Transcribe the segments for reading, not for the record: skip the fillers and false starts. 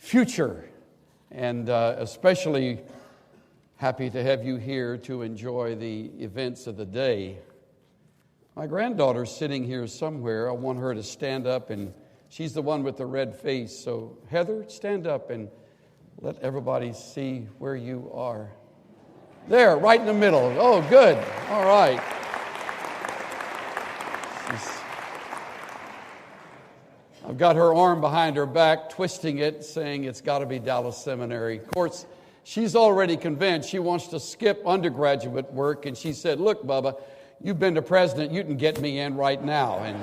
future, and especially happy to have you here to enjoy the events of the day. My granddaughter's sitting here somewhere. I want her to stand up, and she's the one with the red face. So, Heather, stand up and let everybody see where you are. There, right in the middle. Oh, good. All right. I've got her arm behind her back, twisting it, saying it's got to be Dallas Seminary. Of course, she's already convinced she wants to skip undergraduate work, and she said, "Look, Bubba, you've been the president. You can get me in right now." And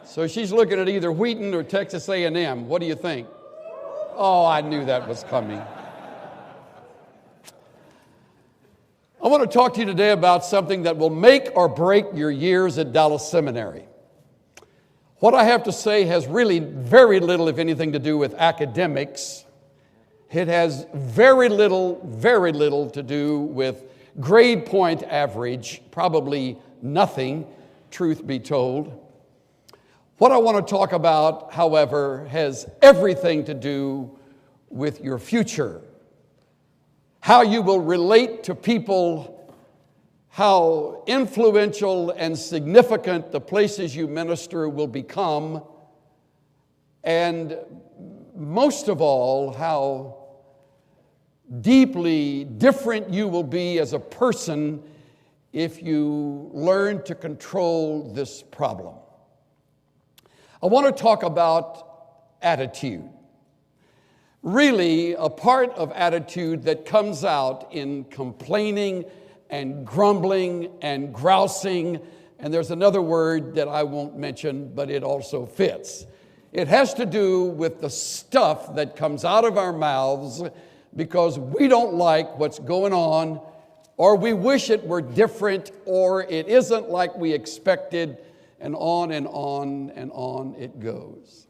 so she's looking at either Wheaton or Texas A&M. What do you think? Oh, I knew that was coming. I want to talk to you today about something that will make or break your years at Dallas Seminary. What I have to say has really very little, if anything, to do with academics. It has very little to do with grade point average, probably nothing, truth be told. What I want to talk about, however, has everything to do with your future. How you will relate to people, how influential and significant the places you minister will become, and most of all, how deeply different you will be as a person if you learn to control this problem. I want to talk about attitude. Really, a part of attitude that comes out in complaining and grumbling and grousing, and there's another word that I won't mention, but it also fits. It has to do with the stuff that comes out of our mouths because we don't like what's going on, or we wish it were different, or it isn't like we expected, and on and on and on it goes.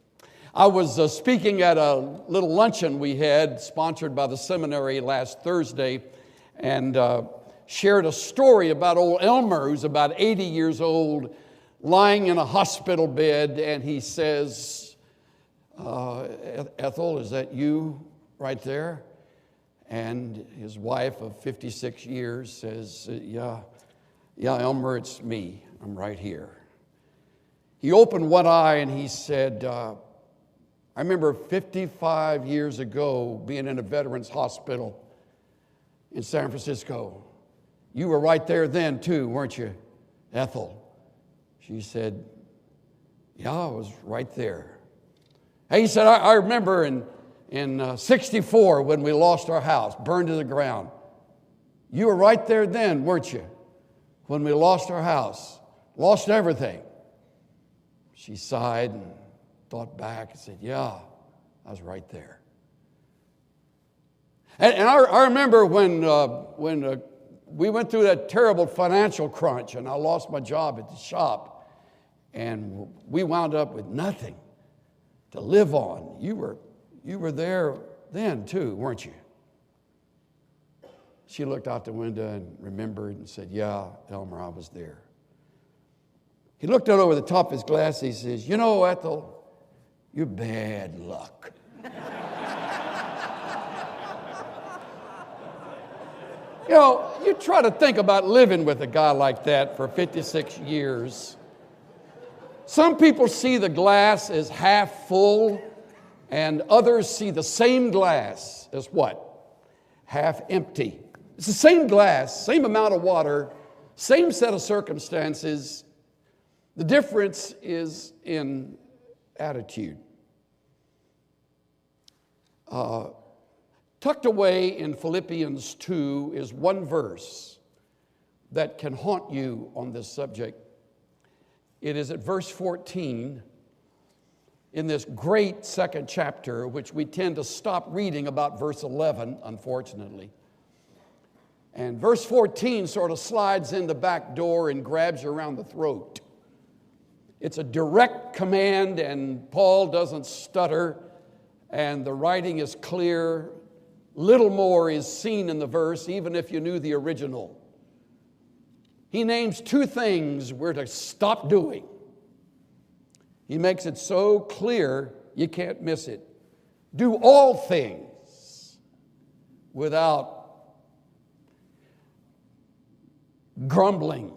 I was speaking at a little luncheon we had sponsored by the seminary last Thursday, and shared a story about old Elmer, who's about 80 years old, lying in a hospital bed, and he says, "Ethel, is that you right there?" And his wife of 56 years says, yeah, Elmer, it's me. I'm right here." He opened one eye and he said, "I remember 55 years ago being in a veterans hospital in San Francisco. You were right there then too, weren't you, Ethel?" She said, "Yeah, I was right there." Hey, he said, I remember in 64 when we lost our house, burned to the ground. You were right there then, weren't you, when we lost our house, lost everything?" She sighed and thought back and said, "Yeah, I was right there." And I remember when we went through that terrible financial crunch and I lost my job at the shop and we wound up with nothing to live on. You were there then too, weren't you? She looked out the window and remembered and said, "Yeah, Elmer, I was there." He looked out over the top of his glass. He says, "You know, Ethel, you're bad luck." You know, you try to think about living with a guy like that for 56 years. Some people see the glass as half full, and others see the same glass as what? Half empty. It's the same glass, same amount of water, same set of circumstances. The difference is in attitude. Tucked away in Philippians 2 is one verse that can haunt you on this subject. It is at verse 14 in this great second chapter, which we tend to stop reading about verse 11, unfortunately. And verse 14 sort of slides in the back door and grabs you around the throat. It's a direct command, and Paul doesn't stutter, and the writing is clear. Little more is seen in the verse, even if you knew the original. He names two things we're to stop doing. He makes it so clear you can't miss it. Do all things without grumbling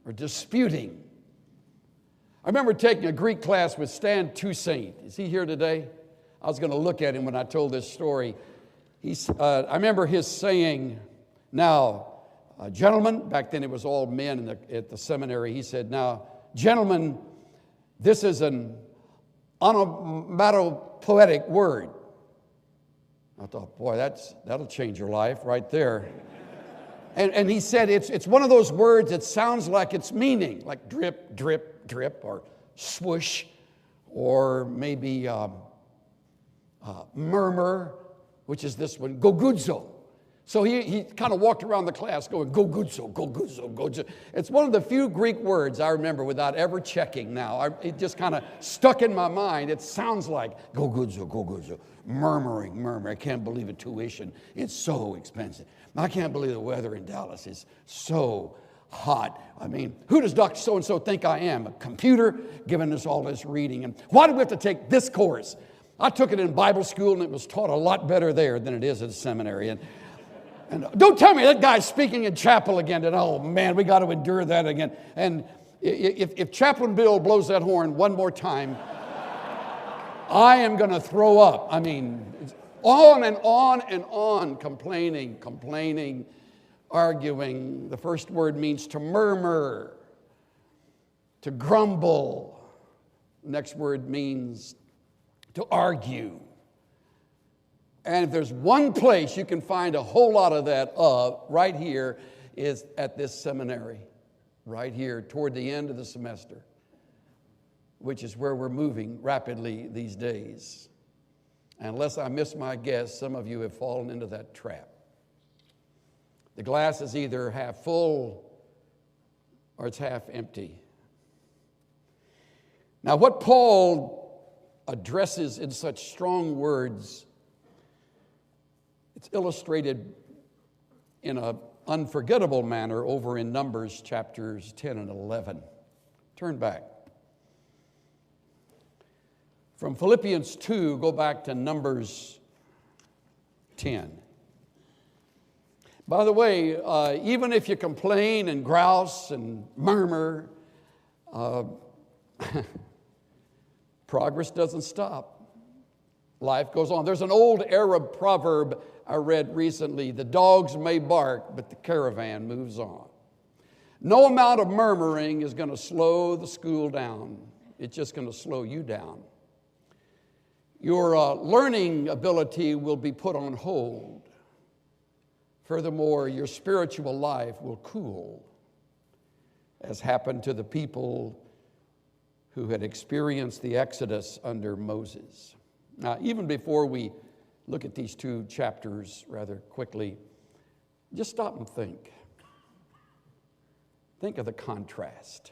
or disputing. I remember taking a Greek class with Stan Toussaint. Is he here today? I was going to look at him when I told this story. I remember his saying, now, gentlemen, back then it was all men at the seminary. He said, now, gentlemen, this is an onomatopoetic word. I thought, boy, that'll change your life right there. And he said, it's one of those words that sounds like its meaning, like drip, drip, drip, or swoosh, or maybe murmur, which is this one, gogudzo. So he kind of walked around the class going, gogudzo, gogudzo, gogudzo. It's one of the few Greek words I remember without ever checking now. It just kind of stuck in my mind. It sounds like gogudzo, gogudzo, murmuring. I can't believe it, tuition. It's so expensive. I can't believe the weather in Dallas is so hot. I mean, who does Dr. So-and-so think I am? A computer giving us all this reading. And why do we have to take this course? I took it in Bible school, and it was taught a lot better there than it is at the seminary. And don't tell me that guy's speaking in chapel again. And oh, man, we got to endure that again. And if Chaplain Bill blows that horn one more time, I am going to throw up. I mean, on and on and on, complaining, arguing. The first word means to murmur, to grumble. The next word means to argue. And if there's one place you can find a whole lot of that right here is at this seminary, right here toward the end of the semester, which is where we're moving rapidly these days. Unless I miss my guess, some of you have fallen into that trap. The glass is either half full or it's half empty. Now, what Paul addresses in such strong words, it's illustrated in an unforgettable manner over in Numbers chapters 10 and 11. Turn back. From Philippians 2, go back to Numbers 10. By the way, even if you complain and grouse and murmur, progress doesn't stop. Life goes on. There's an old Arab proverb I read recently: the dogs may bark, but the caravan moves on. No amount of murmuring is going to slow the school down. It's just going to slow you down. Your learning ability will be put on hold. Furthermore, your spiritual life will cool, as happened to the people who had experienced the Exodus under Moses. Now, even before we look at these two chapters rather quickly, just stop and think. Think of the contrast.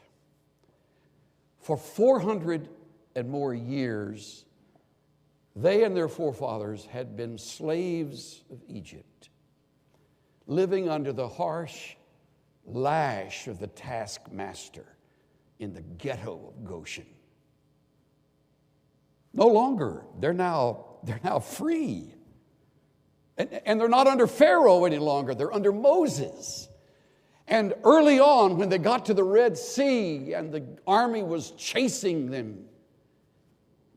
For 400 and more years, they and their forefathers had been slaves of Egypt, living under the harsh lash of the taskmaster in the ghetto of Goshen. No longer. They're now free. And they're not under Pharaoh any longer. They're under Moses. And early on, when they got to the Red Sea and the army was chasing them,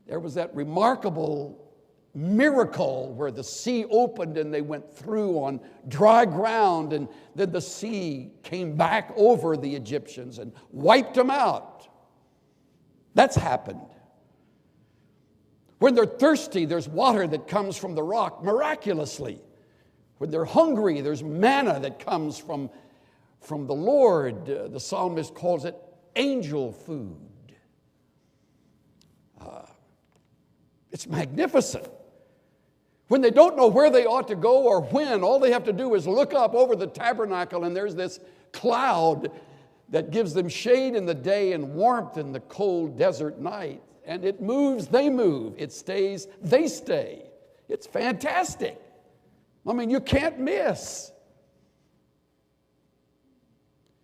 there was that remarkable miracle where the sea opened and they went through on dry ground, and then the sea came back over the Egyptians and wiped them out. That's happened. When they're thirsty, there's water that comes from the rock miraculously. When they're hungry, there's manna that comes from the Lord. The psalmist calls it angel food. It's magnificent. When they don't know where they ought to go or when, all they have to do is look up over the tabernacle, and there's this cloud that gives them shade in the day and warmth in the cold desert night. And it moves, they move. It stays, they stay. It's fantastic. I mean, you can't miss.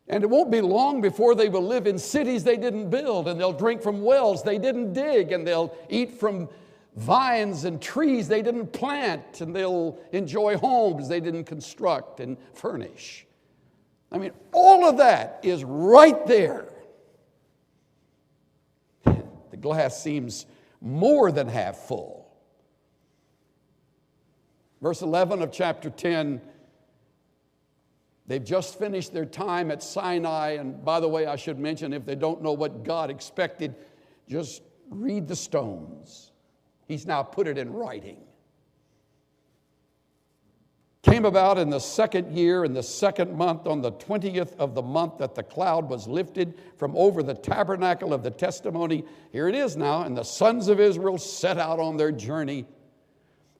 And it won't be long before they will live in cities they didn't build, and they'll drink from wells they didn't dig, and they'll eat from vines and trees they didn't plant, and they'll enjoy homes they didn't construct and furnish. I mean, all of that is right there. The glass seems more than half full. Verse 11 of chapter 10, they've just finished their time at Sinai. And by the way, I should mention, if they don't know what God expected, just read the stones. He's now put it in writing. Came about in the second year, in the second month, on the 20th of the month, that the cloud was lifted from over the tabernacle of the testimony. Here it is now. And the sons of Israel set out on their journey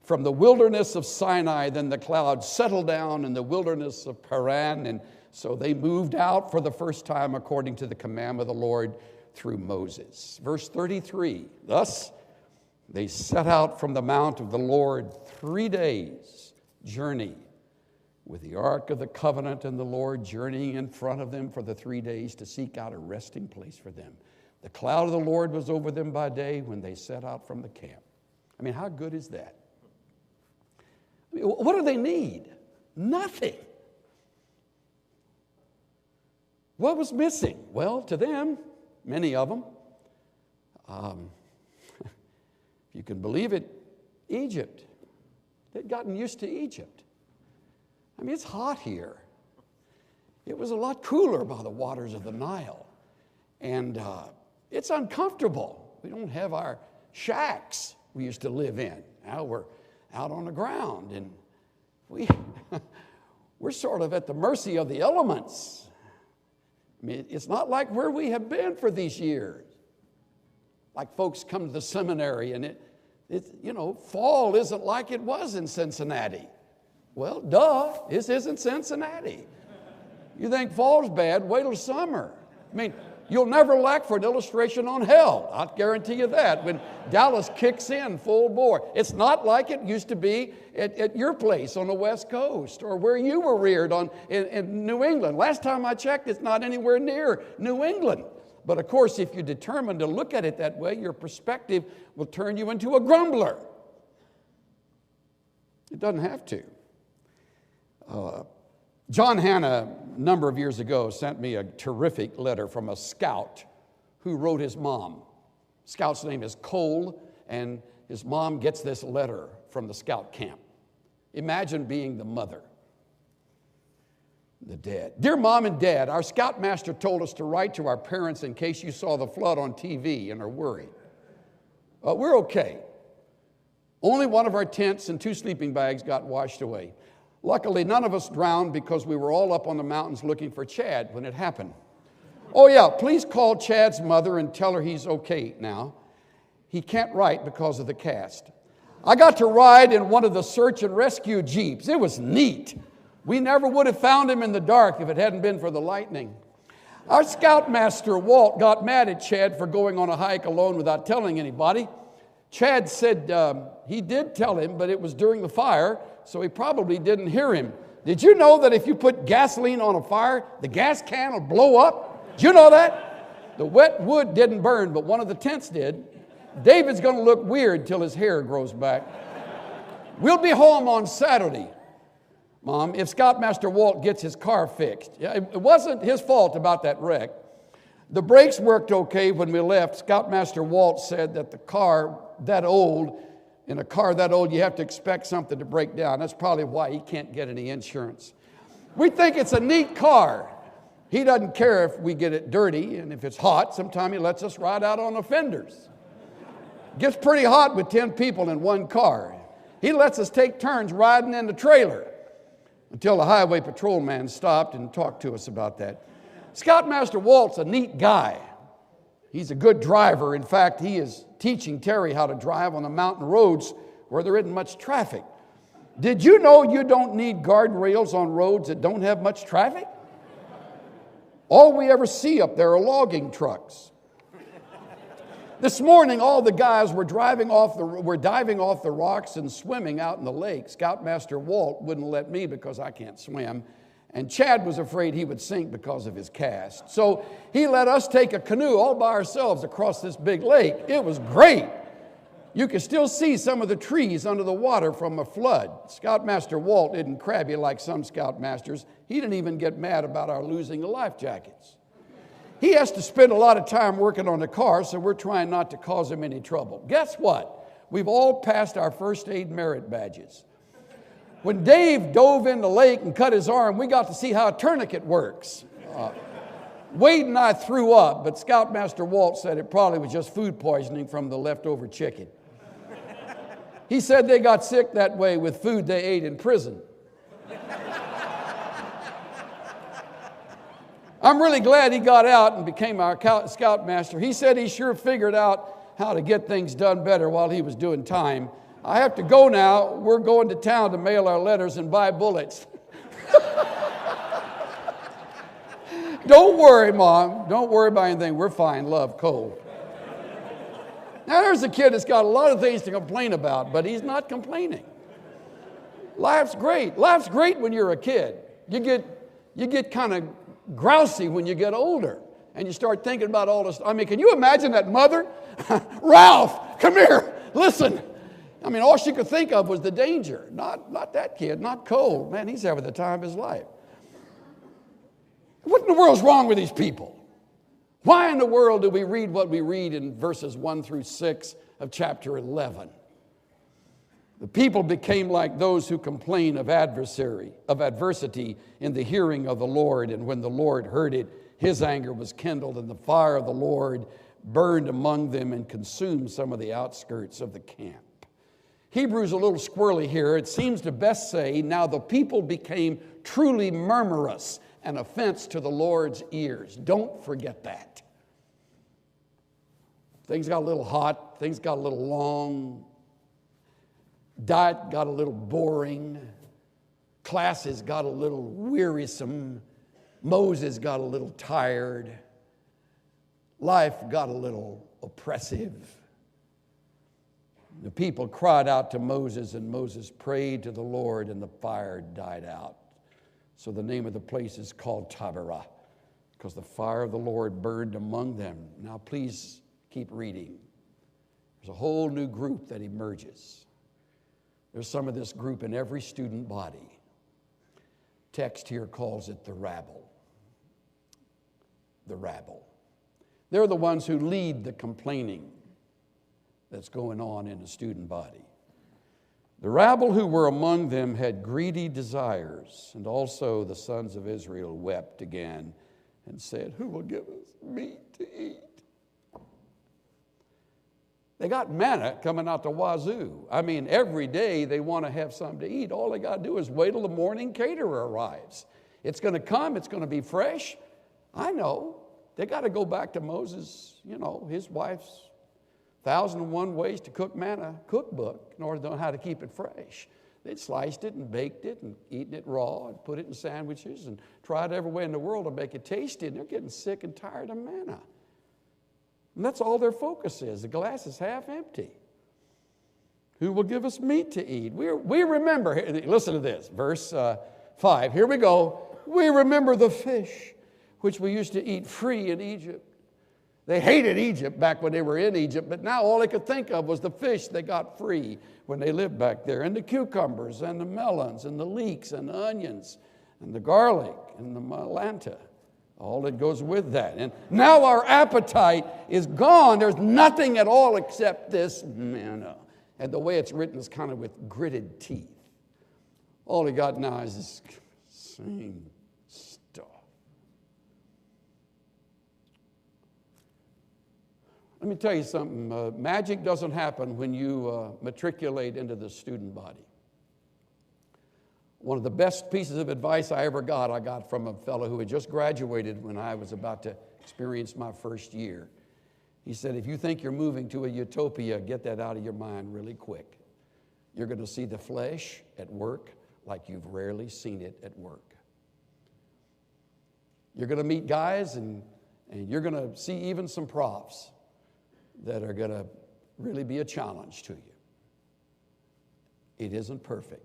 from the wilderness of Sinai. Then the cloud settled down in the wilderness of Paran. And so they moved out for the first time according to the command of the Lord through Moses. Verse 33, thus they set out from the mount of the Lord 3 days' journey, with the ark of the covenant and the Lord journeying in front of them for the 3 days to seek out a resting place for them. The cloud of the Lord was over them by day when they set out from the camp. I mean, how good is that? I mean, what do they need? Nothing. What was missing? Well, to them, many of them, if you can believe it, Egypt. They'd gotten used to Egypt. I mean, it's hot here. It was a lot cooler by the waters of the Nile. And it's uncomfortable. We don't have our shacks we used to live in. Now we're out on the ground, and we're sort of at the mercy of the elements. I mean, it's not like where we have been for these years. Like folks come to the seminary, and fall isn't like it was in Cincinnati. Well, duh, this isn't Cincinnati. You think fall's bad, wait till summer. I mean, you'll never lack for an illustration on hell. I'll guarantee you that, when Dallas kicks in full bore. It's not like it used to be at your place on the West Coast or where you were reared in New England. Last time I checked, it's not anywhere near New England. But of course, if you're determined to look at it that way, your perspective will turn you into a grumbler. It doesn't have to. John Hanna, a number of years ago, sent me a terrific letter from a scout who wrote his mom. Scout's name is Cole, and his mom gets this letter from the scout camp. Imagine being the mother. The dad. Dear Mom and Dad, our scoutmaster told us to write to our parents in case you saw the flood on TV and are worried. We're okay. Only one of our tents and 2 sleeping bags got washed away. Luckily, none of us drowned because we were all up on the mountains looking for Chad when it happened. Oh yeah, please call Chad's mother and tell her he's okay now. He can't write because of the cast. I got to ride in one of the search and rescue jeeps. It was neat. We never would have found him in the dark if it hadn't been for the lightning. Our scoutmaster, Walt, got mad at Chad for going on a hike alone without telling anybody. Chad said he did tell him, but it was during the fire, so he probably didn't hear him. Did you know that if you put gasoline on a fire, the gas can will blow up? Did you know that? The wet wood didn't burn, but one of the tents did. David's going to look weird till his hair grows back. We'll be home on Saturday, Mom, if Scoutmaster Walt gets his car fixed. Yeah, it wasn't his fault about that wreck. The brakes worked okay when we left. Scoutmaster Walt said that the car that old, in a car that old, you have to expect something to break down. That's probably why he can't get any insurance. We think it's a neat car. He doesn't care if we get it dirty, and if it's hot, sometimes he lets us ride out on the fenders. It gets pretty hot with 10 people in one car. He lets us take turns riding in the trailer until the highway patrolman stopped and talked to us about that. Scoutmaster Walt's a neat guy. He's a good driver. In fact, he is teaching Terry how to drive on the mountain roads where there isn't much traffic. Did you know you don't need guardrails on roads that don't have much traffic? All we ever see up there are logging trucks. This morning, all the guys were diving off the rocks and swimming out in the lake. Scoutmaster Walt wouldn't let me because I can't swim. And Chad was afraid he would sink because of his cast. So he let us take a canoe all by ourselves across this big lake. It was great. You can still see some of the trees under the water from a flood. Scoutmaster Walt isn't crabby like some scoutmasters. He didn't even get mad about our losing the life jackets. He has to spend a lot of time working on the car, so we're trying not to cause him any trouble. Guess what? We've all passed our first aid merit badges. When Dave dove in the lake and cut his arm, we got to see how a tourniquet works. Wade and I threw up, but Scoutmaster Walt said it probably was just food poisoning from the leftover chicken. He said they got sick that way with food they ate in prison. I'm really glad he got out and became our scoutmaster. He said he sure figured out how to get things done better while he was doing time. I have to go now. We're going to town to mail our letters and buy bullets. Don't worry, Mom. Don't worry about anything. We're fine. Love, Cole. Now, there's a kid that's got a lot of things to complain about, but he's not complaining. Life's great. Life's great when you're a kid. You get kind of grousy when you get older, and you start thinking about all this. I mean, can you imagine that mother? Ralph, come here. Listen. I mean, all she could think of was the danger. Not that kid, not Cole. Man, he's having the time of his life. What in the world's wrong with these people? Why in the world do we read what we read in verses 1 through 6 of chapter 11? The people became like those who complain of adversity in the hearing of the Lord. And when the Lord heard it, his anger was kindled, and the fire of the Lord burned among them and consumed some of the outskirts of the camp. Hebrew's a little squirrely here. It seems to best say, now the people became truly murmurous, an offense to the Lord's ears. Don't forget that. Things got a little hot. Things got a little long. Diet got a little boring. Classes got a little wearisome. Moses got a little tired. Life got a little oppressive. The people cried out to Moses, and Moses prayed to the Lord, and the fire died out. So the name of the place is called Taberah, because the fire of the Lord burned among them. Now please keep reading. There's a whole new group that emerges. There's some of this group in every student body. Text here calls it the rabble. The rabble. They're the ones who lead the complaining that's going on in the student body. The rabble who were among them had greedy desires, and also the sons of Israel wept again and said, who will give us meat to eat? They got manna coming out the wazoo. I mean, every day they want to have something to eat. All they got to do is wait till the morning caterer arrives. It's going to come. It's going to be fresh. I know. They got to go back to Moses, his wife's 1,001 Ways to Cook Manna cookbook in order to know how to keep it fresh. They'd sliced it and baked it and eaten it raw and put it in sandwiches and tried every way in the world to make it tasty, and they're getting sick and tired of manna. And that's all their focus is. The glass is half empty. Who will give us meat to eat? We remember, listen to this, verse 5. Here we go. We remember the fish which we used to eat free in Egypt. They hated Egypt back when they were in Egypt, but now all they could think of was the fish they got free when they lived back there, and the cucumbers and the melons and the leeks and the onions and the garlic and the malanta, all that goes with that. And now our appetite is gone. There's nothing at all except this manna. And the way it's written is kind of with gritted teeth. All they got now is this same stuff. Let me tell you something. Magic doesn't happen when you matriculate into the student body. One of the best pieces of advice I got from a fellow who had just graduated when I was about to experience my first year. He said, if you think you're moving to a utopia, get that out of your mind really quick. You're going to see the flesh at work like you've rarely seen it at work. You're going to meet guys and you're going to see even some profs that are going to really be a challenge to you. It isn't perfect.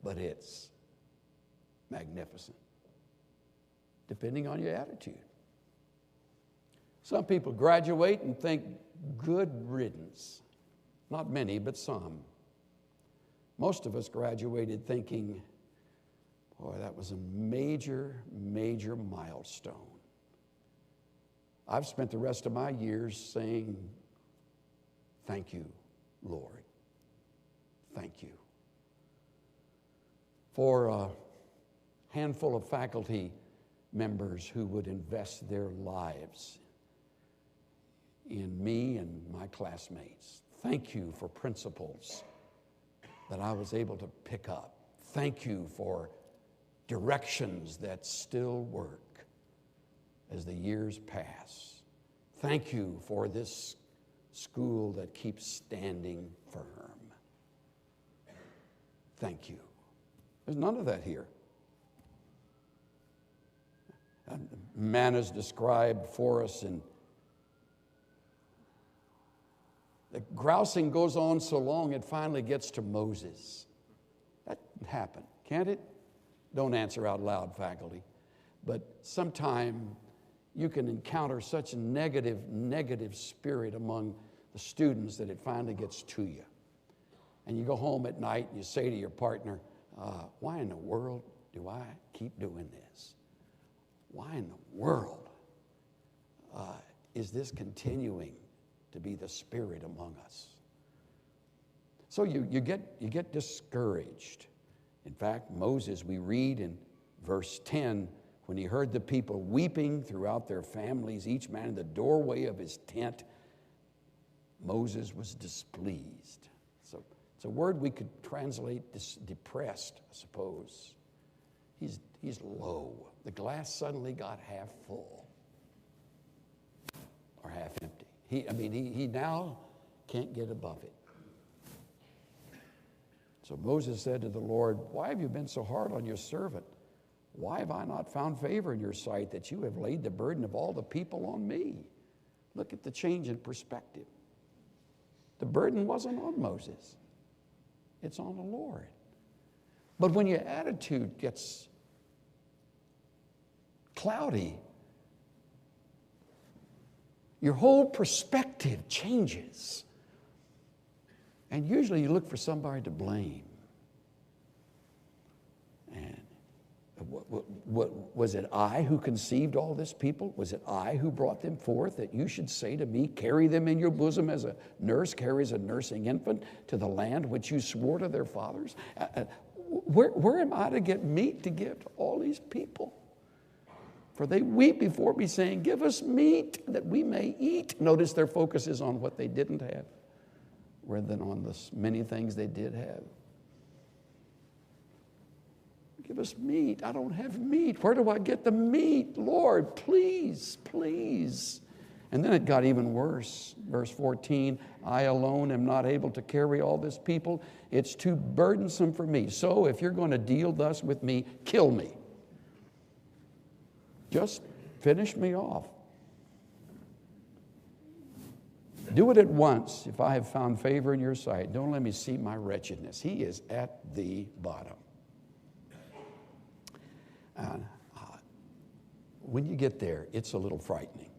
But it's magnificent. depending on your attitude. Some people graduate and think, good riddance. Not many, but some. Most of us graduated thinking, boy, that was a major, major milestone. I've spent the rest of my years saying, thank you, Lord. Thank you. For a handful of faculty members who would invest their lives in me and my classmates. Thank you for principles that I was able to pick up. Thank you for directions that still work as the years pass. Thank you for this school that keeps standing firm. Thank you. There's none of that here. Manna is described for us, and the grousing goes on so long it finally gets to Moses. That can happen, can't it? Don't answer out loud, faculty. But sometime you can encounter such a negative spirit among the students that it finally gets to you. And you go home at night and you say to your partner, why in the world do I keep doing this? Why in the world is this continuing to be the spirit among us? So you get discouraged. In fact, Moses, we read in verse 10, when he heard the people weeping throughout their families, each man in the doorway of his tent, Moses was displeased. So it's a word we could translate depressed, I suppose. He's low. The glass suddenly got half full or half empty. He now can't get above it. So Moses said to the Lord, why have you been so hard on your servant? Why have I not found favor in your sight that you have laid the burden of all the people on me? Look at the change in perspective. The burden wasn't on Moses. It's on the Lord. But when your attitude gets cloudy, your whole perspective changes. And usually you look for somebody to blame. And was it I who conceived all this people? Was it I who brought them forth, that you should say to me, carry them in your bosom as a nurse carries a nursing infant to the land which you swore to their fathers? Where am I to get meat to give to all these people? For they weep before me, saying, give us meat that we may eat. Notice their focus is on what they didn't have rather than on the many things they did have. Give us meat. I don't have meat. Where do I get the meat? Lord, please, please. And then it got even worse. Verse 14, I alone am not able to carry all this people. It's too burdensome for me. So if you're going to deal thus with me, kill me. Just finish me off. Do it at once if I have found favor in your sight. Don't let me see my wretchedness. He is at the bottom. When you get there, it's a little frightening.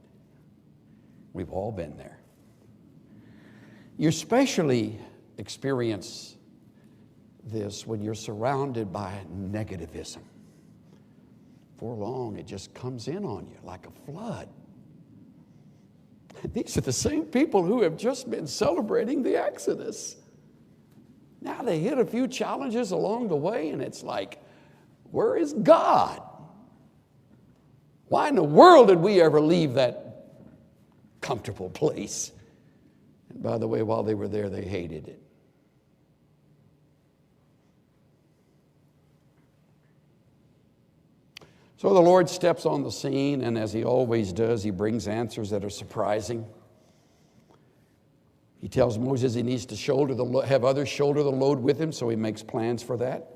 We've all been there. You especially experience this when you're surrounded by negativism. For long, it just comes in on you like a flood. These are the same people who have just been celebrating the Exodus. Now they hit a few challenges along the way, and it's like, where is God? Why in the world did we ever leave that comfortable place? And by the way, while they were there, they hated it. So the Lord steps on the scene, and as he always does, he brings answers that are surprising. He tells Moses he needs to have others shoulder the load with him, so he makes plans for that.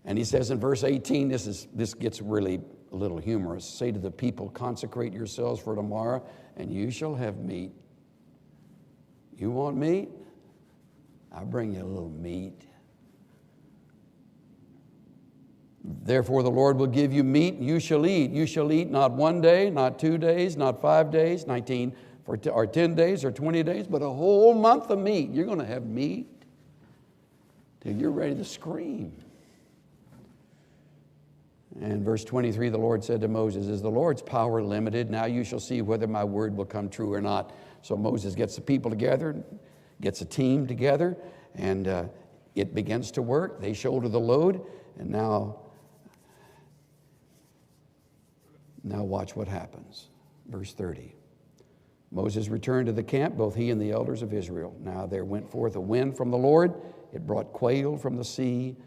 And he says in verse 18, this gets really a little humorous. Say to the people, consecrate yourselves for tomorrow, and you shall have meat. You want meat? I'll bring you a little meat. Therefore the Lord will give you meat, and you shall eat. You shall eat not 1 day, not 2 days, not 5 days, 19, or 10 days, or 20 days, but a whole month of meat. You're going to have meat till you're ready to scream. And verse 23, the Lord said to Moses, is the Lord's power limited? Now you shall see whether my word will come true or not. So Moses gets the people together, gets a team together, and it begins to work. They shoulder the load, and now watch what happens. Verse 30. Moses returned to the camp, both he and the elders of Israel. Now there went forth a wind from the Lord. It brought quail from the sea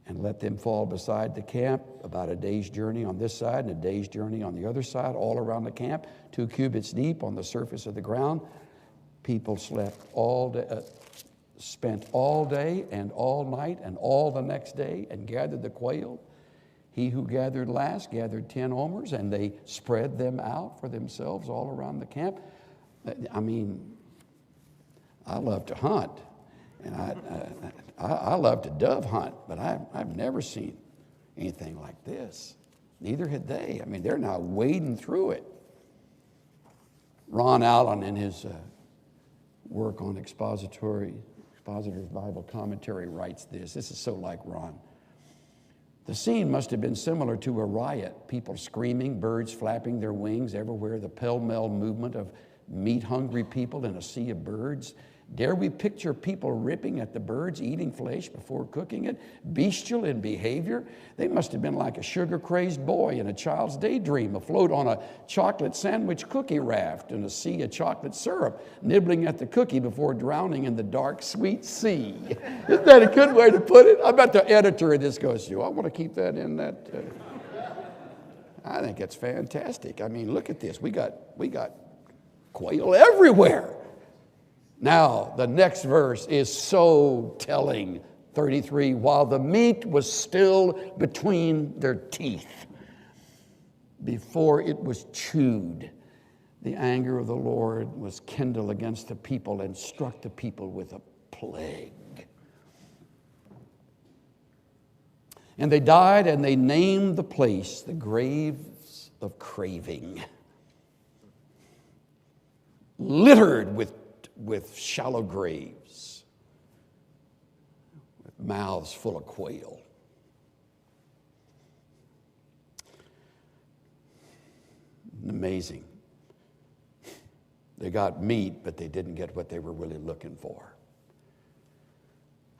and let them fall beside the camp, about a day's journey on this side and a day's journey on the other side, all around the camp, 2 cubits deep on the surface of the ground. People slept all day, spent all day and all night and all the next day and gathered the quail. He who gathered last gathered 10 omers, and they spread them out for themselves all around the camp. I mean, I love to hunt, and I love to dove hunt, but I've never seen anything like this. Neither had they. I mean, they're now wading through it. Ron Allen, in his work on Expositor's Bible Commentary, writes this. This is so like Ron. The scene must have been similar to a riot. People screaming, birds flapping their wings everywhere, the pell-mell movement of meat-hungry people in a sea of birds. Dare we picture people ripping at the birds, eating flesh before cooking it, bestial in behavior? They must have been like a sugar-crazed boy in a child's daydream, afloat on a chocolate sandwich cookie raft in a sea of chocolate syrup, nibbling at the cookie before drowning in the dark, sweet sea. Isn't that a good way to put it? I bet the editor of this goes, I want to keep that in that. I think it's fantastic. I mean, look at this. We got quail everywhere. Now, the next verse is so telling. 33, while the meat was still between their teeth, before it was chewed, the anger of the Lord was kindled against the people and struck the people with a plague. And they died, and they named the place the graves of craving, littered with shallow graves, with mouths full of quail. Amazing. They got meat, but they didn't get what they were really looking for.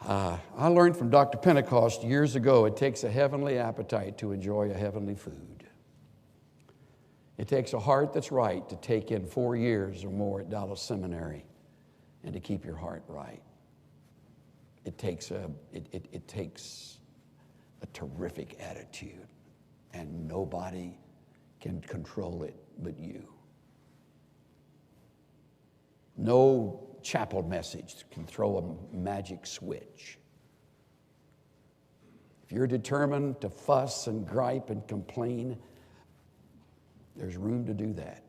I learned from Dr. Pentecost years ago, it takes a heavenly appetite to enjoy a heavenly food. It takes a heart that's right to take in 4 years or more at Dallas Seminary and to keep your heart right. It takes a terrific attitude, and nobody can control it but you. No chapel message can throw a magic switch. If you're determined to fuss and gripe and complain, there's room to do that.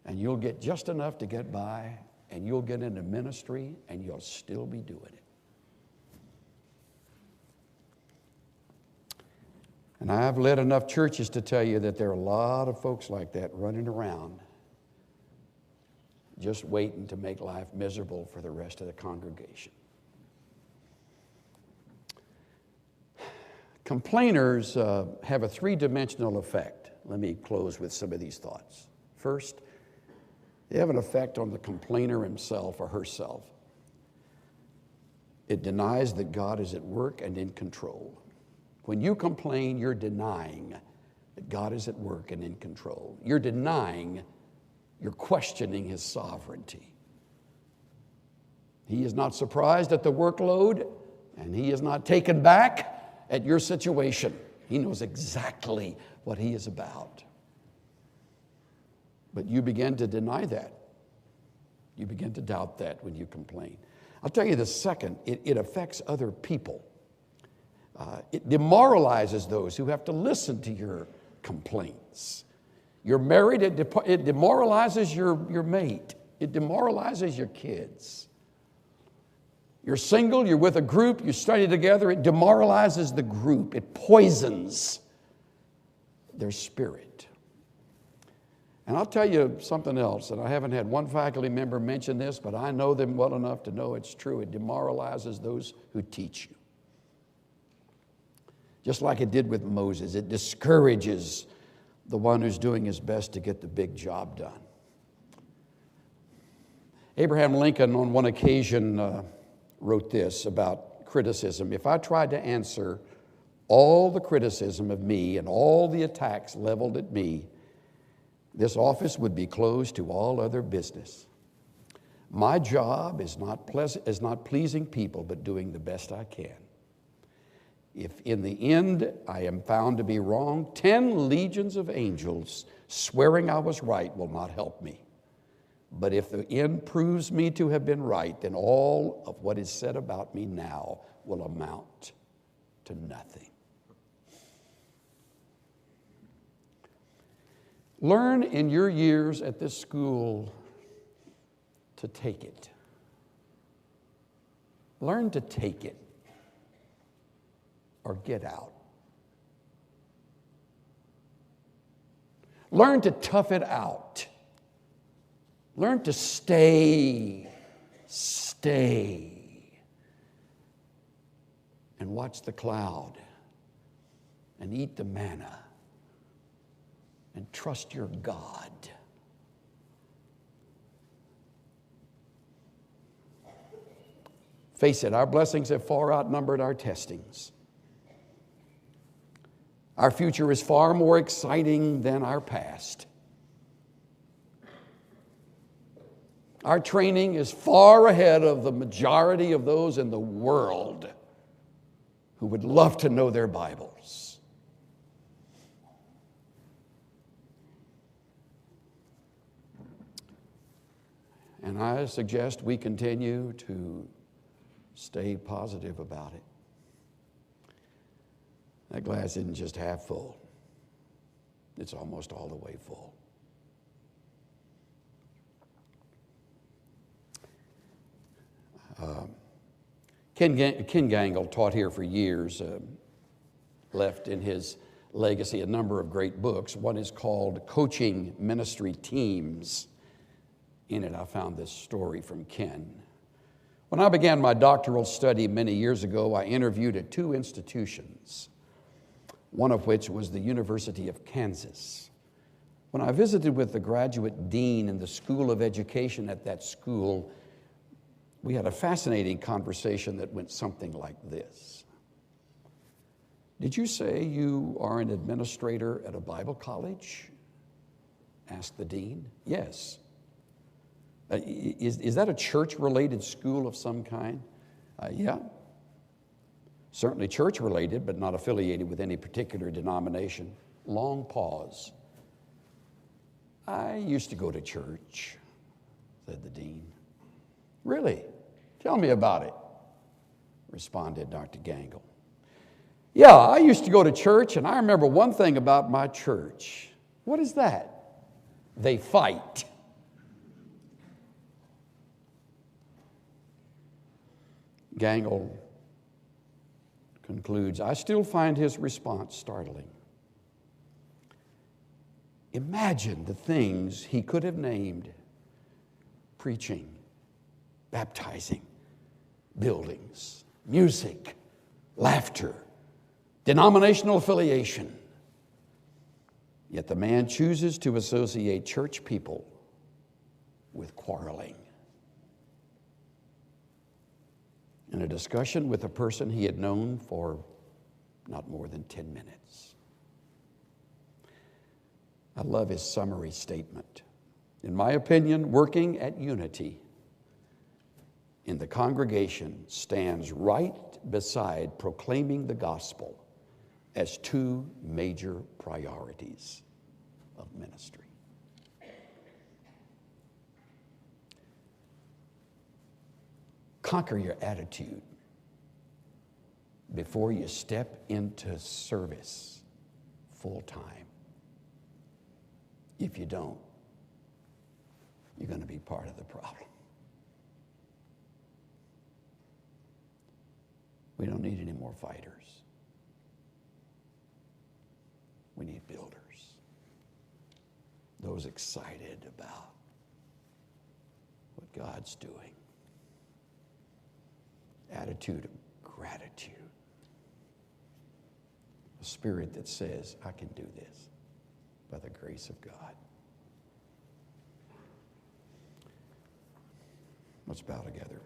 And you'll get just enough to get by, and you'll get into ministry, and you'll still be doing it. And I've led enough churches to tell you that there are a lot of folks like that running around just waiting to make life miserable for the rest of the congregation. Complainers have a three-dimensional effect. Let me close with some of these thoughts. First, they have an effect on the complainer himself or herself. It denies that God is at work and in control. When you complain, you're denying that God is at work and in control. You're questioning His sovereignty. He is not surprised at the workload, and He is not taken back at your situation. He knows exactly what He is about. But you begin to deny that. You begin to doubt that when you complain. I'll tell you the second, it affects other people. It demoralizes those who have to listen to your complaints. You're married, it demoralizes your mate. It demoralizes your kids. You're single, you're with a group, you study together, it demoralizes the group. It poisons their spirit. And I'll tell you something else, and I haven't had one faculty member mention this, but I know them well enough to know it's true. It demoralizes those who teach you. Just like it did with Moses, it discourages the one who's doing his best to get the big job done. Abraham Lincoln on one occasion wrote this about criticism. If I tried to answer all the criticism of me and all the attacks leveled at me, this office would be closed to all other business. My job is not pleasing people, but doing the best I can. If in the end I am found to be wrong, 10 legions of angels swearing I was right will not help me. But if the end proves me to have been right, then all of what is said about me now will amount to nothing. Learn in your years at this school to take it. Learn to take it or get out. Learn to tough it out. Learn to stay, and watch the cloud and eat the manna and trust your God. Face it, our blessings have far outnumbered our testings. Our future is far more exciting than our past. Our training is far ahead of the majority of those in the world who would love to know their Bibles. And I suggest we continue to stay positive about it. That glass isn't just half full. It's almost all the way full. Ken Gangle taught here for years, left in his legacy a number of great books. One is called Coaching Ministry Teams. In it, I found this story from Ken. When I began my doctoral study many years ago, I interviewed at 2 institutions, one of which was the University of Kansas. When I visited with the graduate dean in the School of Education at that school, we had a fascinating conversation that went something like this. Did you say you are an administrator at a Bible college? Asked the dean. Yes. Is that a church-related school of some kind? Yeah. Certainly church-related, but not affiliated with any particular denomination. Long pause. I used to go to church, said the dean. Really? Tell me about it, responded Dr. Gangle. Yeah, I used to go to church, and I remember one thing about my church. What is that? They fight. Gangle concludes, I still find his response startling. Imagine the things he could have named: preaching, baptizing, buildings, music, laughter, denominational affiliation. Yet the man chooses to associate church people with quarreling. In a discussion with a person he had known for not more than 10 minutes. I love his summary statement. In my opinion, working at unity in the congregation stands right beside proclaiming the gospel as 2 major priorities of ministry. Conquer your attitude before you step into service full time. If you don't, you're going to be part of the problem. We don't need any more fighters. We need builders. Those excited about what God's doing. Attitude of gratitude. A spirit that says, I can do this by the grace of God. Let's bow together.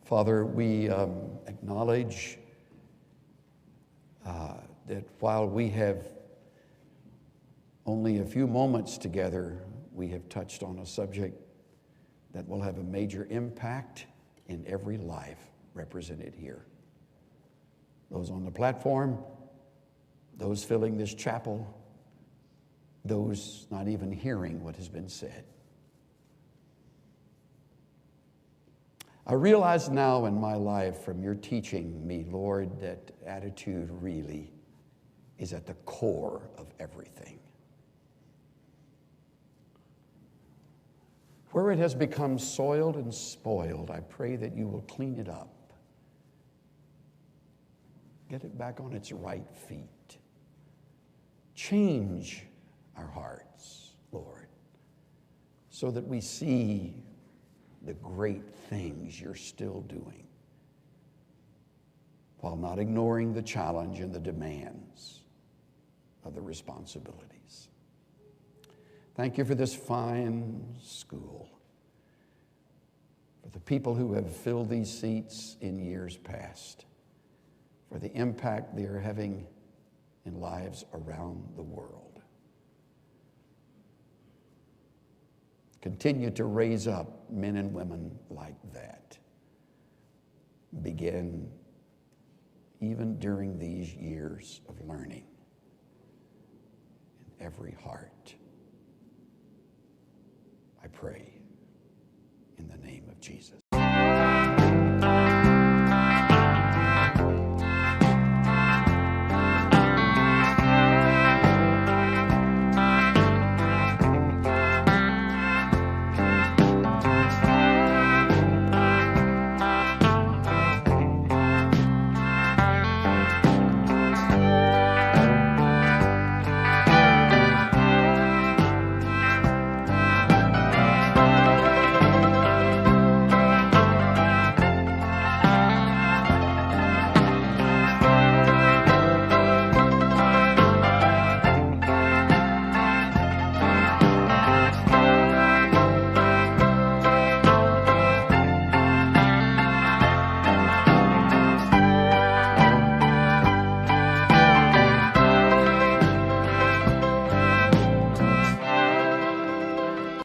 Father, we acknowledge that while we have only a few moments together, we have touched on a subject that will have a major impact in every life represented here. Those on the platform, those filling this chapel, those not even hearing what has been said. I realize now in my life from your teaching me, Lord, that attitude really is at the core of everything. Where it has become soiled and spoiled, I pray that you will clean it up. Get it back on its right feet. Change our hearts, Lord, so that we see the great things you're still doing, while not ignoring the challenge and the demands of the responsibilities. Thank you for this fine school, for the people who have filled these seats in years past, for the impact they are having in lives around the world. Continue to raise up men and women like that. Begin even during these years of learning in every heart. I pray in the name of Jesus.